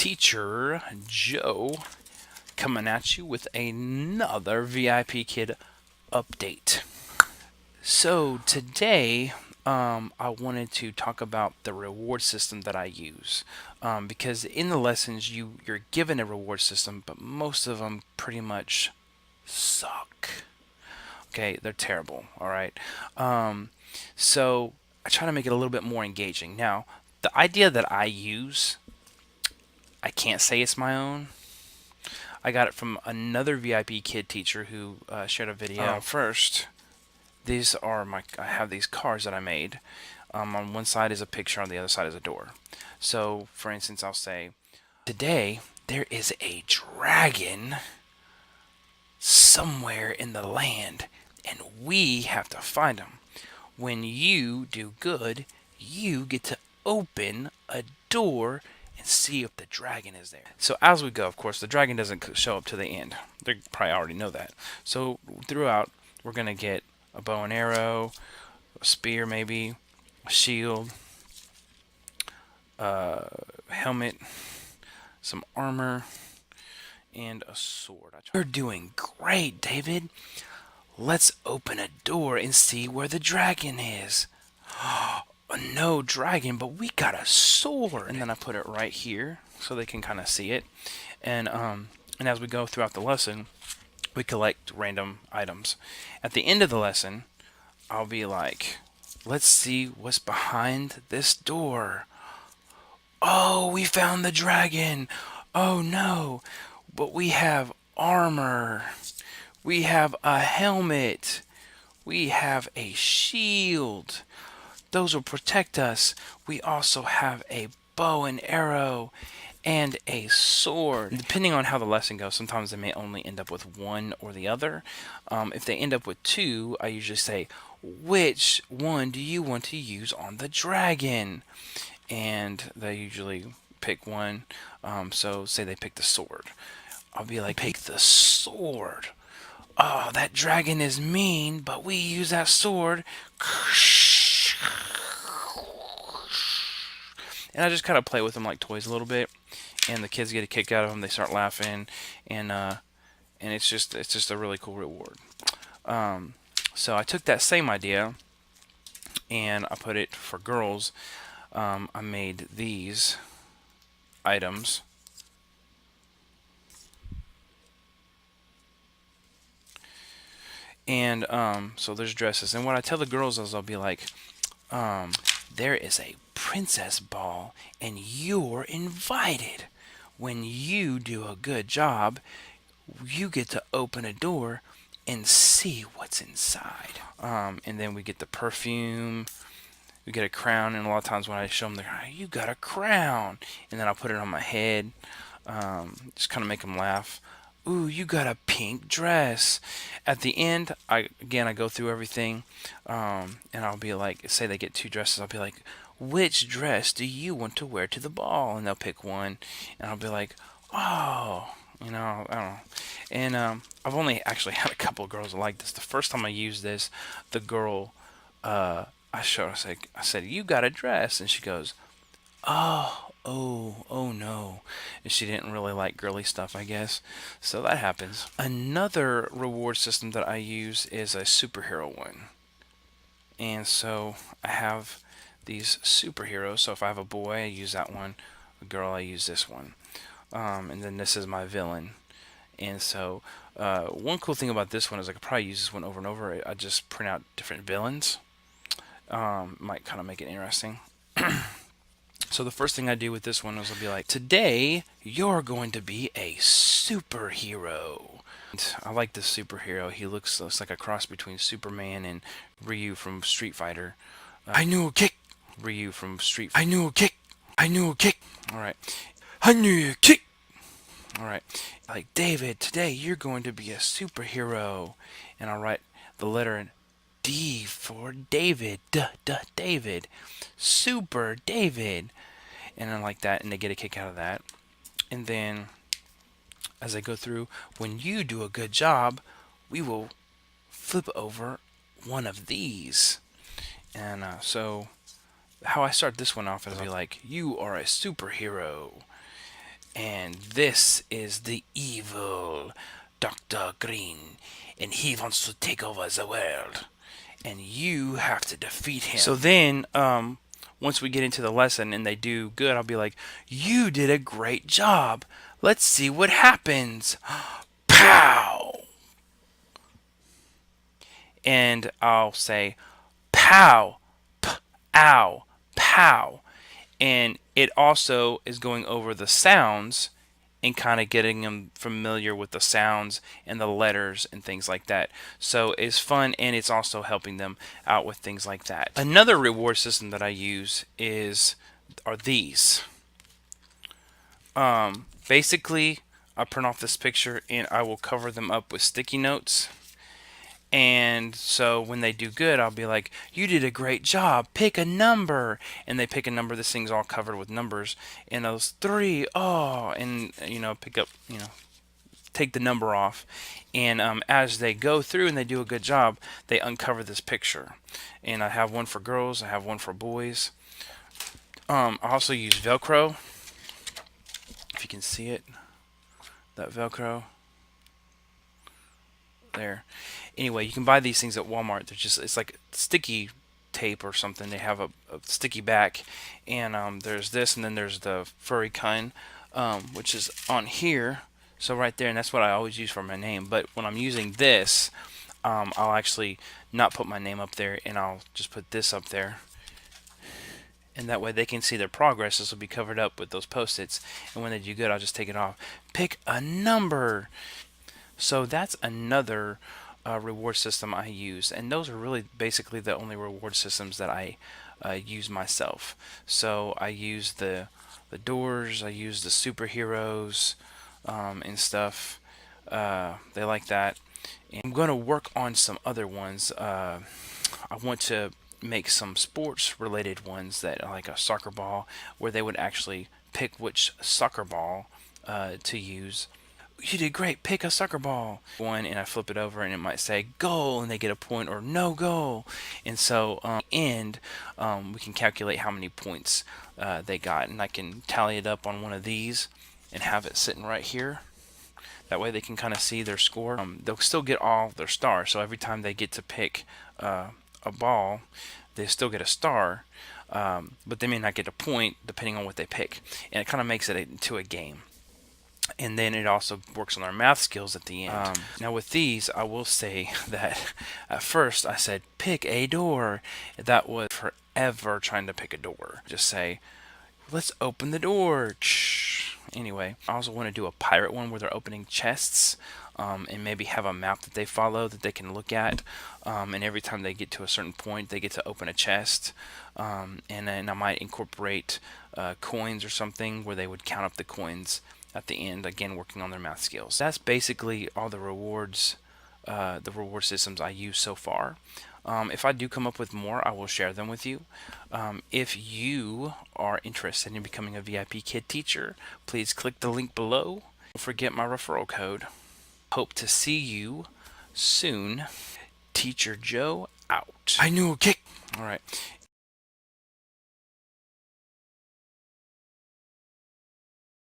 Teacher Joe coming at you with another VIP Kid update. So today, I wanted to talk about the reward system that I use, because in the lessons you're given a reward system, but most of them pretty much suck. Okay, they're terrible. All right, so I try to make it a little bit more engaging. Now, the idea that I use, I can't say it's my own. I got it from another VIP Kid teacher who shared a video. First, these are I have these cards that I made. On one side is a picture, on the other side is a door. So, for instance, I'll say, today there is a dragon somewhere in the land, and we have to find him. When you do good, you get to open a door and see if the dragon is there. So as we go, of course, the dragon doesn't show up to the end. They probably already know that. So throughout, we're going to get a bow and arrow, a spear maybe, a shield, a helmet, some armor, and a sword. You're doing great, David. Let's open a door and see where the dragon is. No dragon, but we got a sword. And then I put it right here so they can kind of see it. And as we go throughout the lesson, we collect random items. At the end of the lesson, I'll be like, let's see what's behind this door. Oh, we found the dragon. Oh no, but we have armor. We have a helmet. We have a shield. Those will protect us. We also have a bow and arrow and a sword. Depending on how the lesson goes, sometimes they may only end up with one or the other. If they end up with two, I usually say, which one do you want to use on the dragon? And they usually pick one. So say they pick the sword. I'll be like, pick the sword. Oh, that dragon is mean, but we use that sword. And I just kind of play with them like toys a little bit, and the kids get a kick out of them. They start laughing, and it's just a really cool reward. So I took that same idea, and I put it for girls. I made these items. And so there's dresses, and what I tell the girls is I'll be like, there is a princess ball and you're invited. When you do a good job, you get to open a door and see what's inside. And then we get the perfume, we get a crown, and a lot of times when I show them, they're like, you got a crown, and then I'll put it on my head, just kind of make them laugh. Ooh, you got a pink dress. At the end, I go through everything, and I'll be like, say they get two dresses, I'll be like, which dress do you want to wear to the ball? And they'll pick one, and I'll be like, oh, I don't know. And I've only actually had a couple of girls like this. The first time I used this, the girl, I said, you got a dress, and she goes, oh no. And she didn't really like girly stuff, I guess. So that happens. Another reward system that I use is a superhero one. And so I have these superheroes. So if I have a boy, I use that one. A girl, I use this one. And then this is my villain. And so one cool thing about this one is I could probably use this one over and over. I just print out different villains. Might kind of make it interesting. So the first thing I do with this one is I'll be like, today you're going to be a superhero. And I like this superhero. He looks like a cross between Superman and Ryu from Street Fighter. I knew a kick. Ryu from Street Fighter. I knew a kick. I knew a kick. Alright. I knew a kick. Alright. Like, David, today you're going to be a superhero. And I'll write the letter D for David. David. Super David. And I like that, and they get a kick out of that. And then, as I go through, when you do a good job, we will flip over one of these. And so, how I start this one off is I'll be like, you are a superhero. And this is the evil Dr. Green, and he wants to take over the world, and you have to defeat him. So then, once we get into the lesson and they do good, I'll be like, you did a great job. Let's see what happens. Pow! And I'll say, pow, ow, pow. And it also is going over the sounds and kind of getting them familiar with the sounds and the letters and things like that. So it's fun, and it's also helping them out with things like that. Another reward system that I use are these. Basically, I print off this picture and I will cover them up with sticky notes. And so when they do good, I'll be like, you did a great job. Pick a number. And they pick a number. This thing's all covered with numbers. And those 3, oh, and, pick up, take the number off. And as they go through and they do a good job, they uncover this picture. And I have one for girls. I have one for boys. I also use Velcro. If you can see it, that Velcro. There. Anyway, you can buy these things at Walmart. It's like sticky tape or something. They have a sticky back, and there's this, and then there's the furry kind, which is on here. So right there, and that's what I always use for my name. But when I'm using this, I'll actually not put my name up there, and I'll just put this up there. And that way they can see their progress. This will be covered up with those Post-its. And when they do good, I'll just take it off. Pick a number. So that's another reward system I use, and those are really basically the only reward systems that I use myself. So I use the doors, I use the superheroes and stuff. They like that. And I'm going to work on some other ones. I want to make some sports related ones that like a soccer ball, where they would actually pick which soccer ball to use. You did great, pick a soccer ball. One, and I flip it over and it might say goal, and they get a point, or no goal. And so at the end, we can calculate how many points they got, and I can tally it up on one of these and have it sitting right here. That way they can kind of see their score. They'll still get all their stars, so every time they get to pick a ball, they still get a star, but they may not get a point depending on what they pick. And it kind of makes it into a game. And then it also works on our math skills at the end. Now with these, I will say that at first I said, pick a door. That was forever trying to pick a door. Just say, let's open the door. Anyway, I also want to do a pirate one where they're opening chests, and maybe have a map that they follow that they can look at. And every time they get to a certain point, they get to open a chest. And then I might incorporate coins or something where they would count up the coins at the end, again working on their math skills. That's basically all the reward systems I use so far. If I do come up with more, I will share them with you. If you are interested in becoming a VIPKID teacher, please click the link below. Don't forget my referral code. Hope to see you soon. Teacher Joe out. I knew a kick. All right.